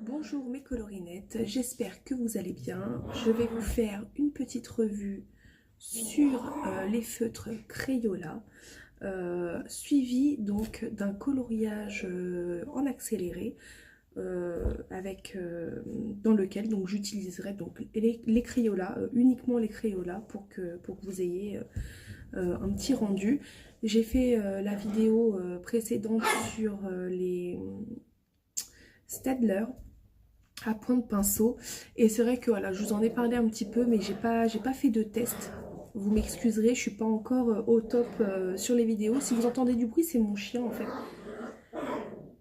Bonjour mes colorinettes, j'espère que vous allez bien. Je vais vous faire une petite revue sur les feutres Crayola, suivi donc d'un coloriage en accéléré dans lequel donc j'utiliserai donc les Crayola, uniquement les Crayola pour que vous ayez un petit rendu. J'ai fait la vidéo précédente sur les Staedtler à point de pinceau, et c'est vrai que voilà, je vous en ai parlé un petit peu, mais j'ai pas fait de test. Vous m'excuserez, je suis pas encore au top sur les vidéos. Si vous entendez du bruit, c'est mon chien en fait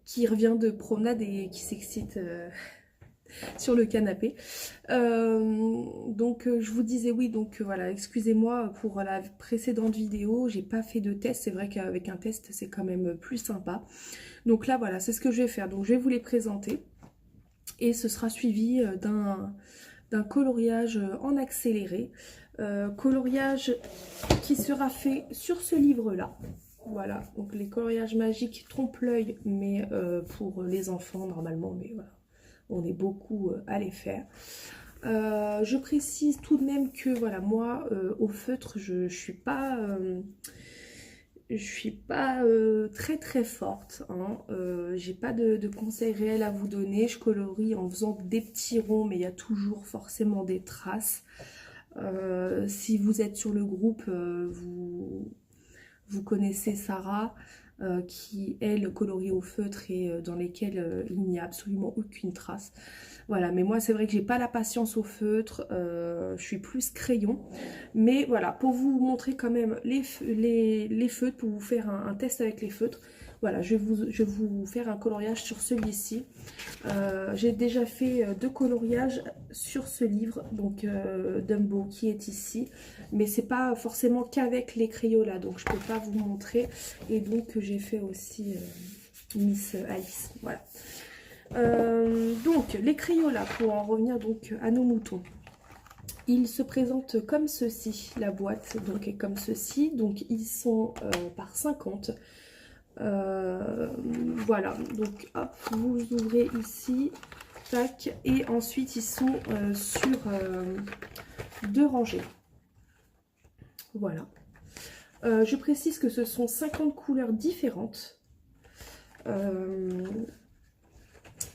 qui revient de promenade et qui s'excite sur le canapé. Je vous disais oui, donc voilà, excusez-moi pour la précédente vidéo, j'ai pas fait de test. C'est vrai qu'avec un test c'est quand même plus sympa. Donc là voilà, c'est ce que je vais faire. Donc je vais vous les présenter et ce sera suivi d'un coloriage en accéléré, coloriage qui sera fait sur ce livre là. Voilà, donc les coloriages magiques trompe-l'œil, mais pour les enfants normalement, mais voilà, on est beaucoup à les faire. Je précise tout de même que voilà, moi au feutre je suis pas très très forte, hein. J'ai pas de conseils réels à vous donner. Je colorie en faisant des petits ronds, mais il y a toujours forcément des traces. Si vous êtes sur le groupe, vous connaissez Sarah, qui elle colorie au feutre et dans lesquelles il n'y a absolument aucune trace. Voilà, mais moi c'est vrai que j'ai pas la patience au feutre, je suis plus crayon. Mais voilà, pour vous montrer quand même les feutres, pour vous faire un test avec les feutres, voilà, je vais vous faire un coloriage sur celui-ci. J'ai déjà fait deux coloriages sur ce livre, donc Dumbo qui est ici, mais c'est pas forcément qu'avec les Crayola, donc je peux pas vous montrer. Et donc j'ai fait aussi Miss Alice, voilà. Donc les Crayola, pour en revenir donc à nos moutons, ils se présentent comme ceci. La boîte donc est comme ceci, donc ils sont par 50. Voilà, donc hop, vous ouvrez ici, tac, et ensuite ils sont sur deux rangées. Voilà. Je précise que ce sont 50 couleurs différentes.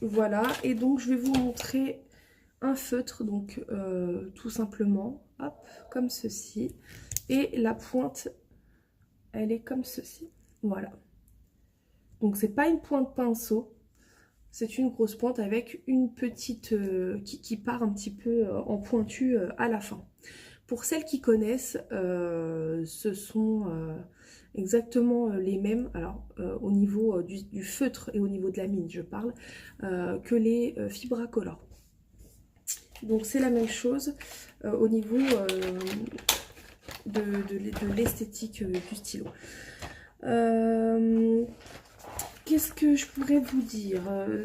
Voilà, et donc je vais vous montrer un feutre, donc tout simplement, hop, comme ceci. Et la pointe, elle est comme ceci. Voilà. Donc c'est pas une pointe pinceau, c'est une grosse pointe avec une petite qui part un petit peu en pointu à la fin. Pour celles qui connaissent, ce sont exactement les mêmes, alors au niveau du feutre et au niveau de la mine je parle, que les Fibracolor. Donc c'est la même chose au niveau de l'esthétique du stylo. Qu'est-ce que je pourrais vous dire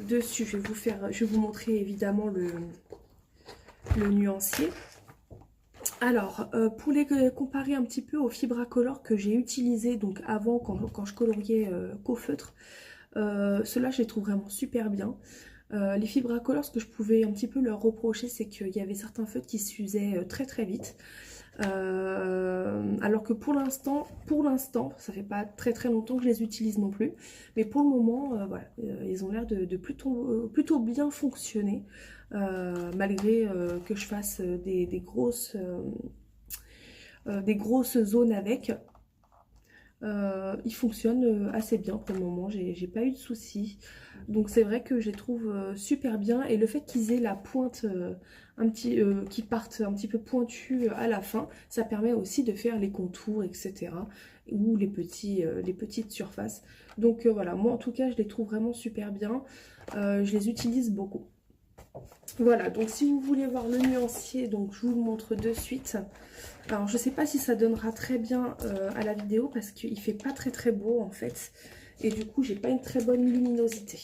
dessus? Je vais vous montrer évidemment le nuancier. Alors, pour les comparer un petit peu aux Fibracolor que j'ai utilisé donc avant quand je coloriais qu'au feutre, ceux-là je les trouve vraiment super bien. Les Fibracolor, ce que je pouvais un petit peu leur reprocher, c'est qu'il y avait certains feutres qui s'usaient très très vite. Alors que pour l'instant, ça fait pas très très longtemps que je les utilise non plus, mais pour le moment, voilà, ils ont l'air de plutôt bien fonctionner, malgré que je fasse des grosses zones avec. Ils fonctionnent assez bien pour le moment, j'ai pas eu de soucis. Donc c'est vrai que je les trouve super bien, et le fait qu'ils aient la pointe qui partent un petit peu pointu à la fin, ça permet aussi de faire les contours, etc. ou les petites surfaces. Donc voilà, moi en tout cas je les trouve vraiment super bien, je les utilise beaucoup. Voilà, donc si vous voulez voir le nuancier, donc je vous le montre de suite. Alors je sais pas si ça donnera très bien à la vidéo parce qu'il fait pas très très beau en fait. Et du coup j'ai pas une très bonne luminosité.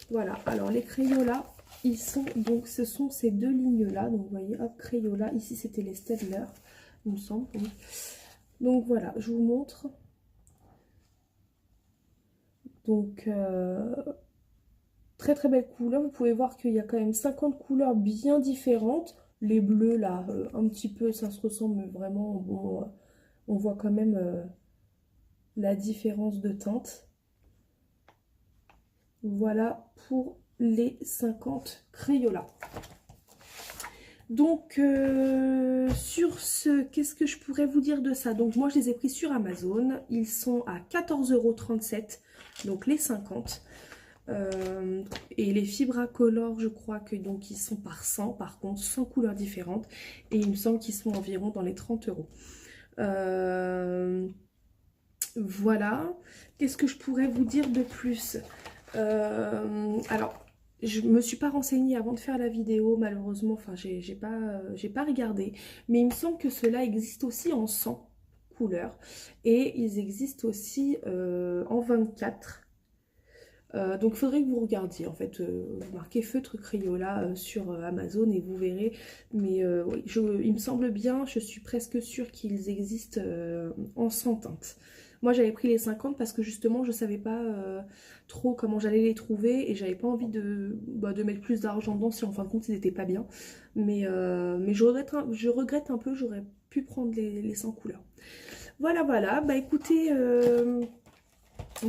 Voilà, alors les Crayola, ils sont donc, ce sont ces deux lignes là. Donc vous voyez, hop, Crayola, ici c'était les Staedtler, il me semble. Oui. Donc voilà, je vous montre. Donc Très très belle couleur. Vous pouvez voir qu'il y a quand même 50 couleurs bien différentes. Les bleus là, un petit peu, ça se ressemble, mais vraiment, bon, on voit quand même la différence de teinte. Voilà pour les 50 Crayola. Donc, sur ce, qu'est-ce que je pourrais vous dire de ça? Donc, moi, je les ai pris sur Amazon. Ils sont à 14,37 €, donc les 50. Et les Fibracolor, je crois que donc ils sont par 100, par contre, 100 couleurs différentes. Et il me semble qu'ils sont environ dans les 30 €. Voilà. Qu'est-ce que je pourrais vous dire de plus? Alors, je me suis pas renseignée avant de faire la vidéo, malheureusement, enfin j'ai pas regardé, mais il me semble que cela existe aussi en 100 couleurs et ils existent aussi en 24. Donc il faudrait que vous regardiez, en fait, vous marquez feutre Crayola sur Amazon et vous verrez, mais oui, il me semble bien, je suis presque sûre qu'ils existent en 100 teintes. Moi j'avais pris les 50 parce que justement je savais pas trop comment j'allais les trouver et j'avais pas envie de mettre plus d'argent dedans si en fin de compte ils n'étaient pas bien. Mais je regrette un peu, j'aurais pu prendre les 100 couleurs. Voilà, voilà, bah écoutez,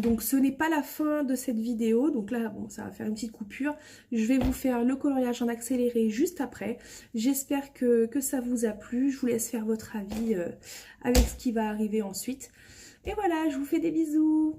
donc ce n'est pas la fin de cette vidéo, donc là bon ça va faire une petite coupure. Je vais vous faire le coloriage en accéléré juste après. J'espère que ça vous a plu, je vous laisse faire votre avis avec ce qui va arriver ensuite. Et voilà, je vous fais des bisous.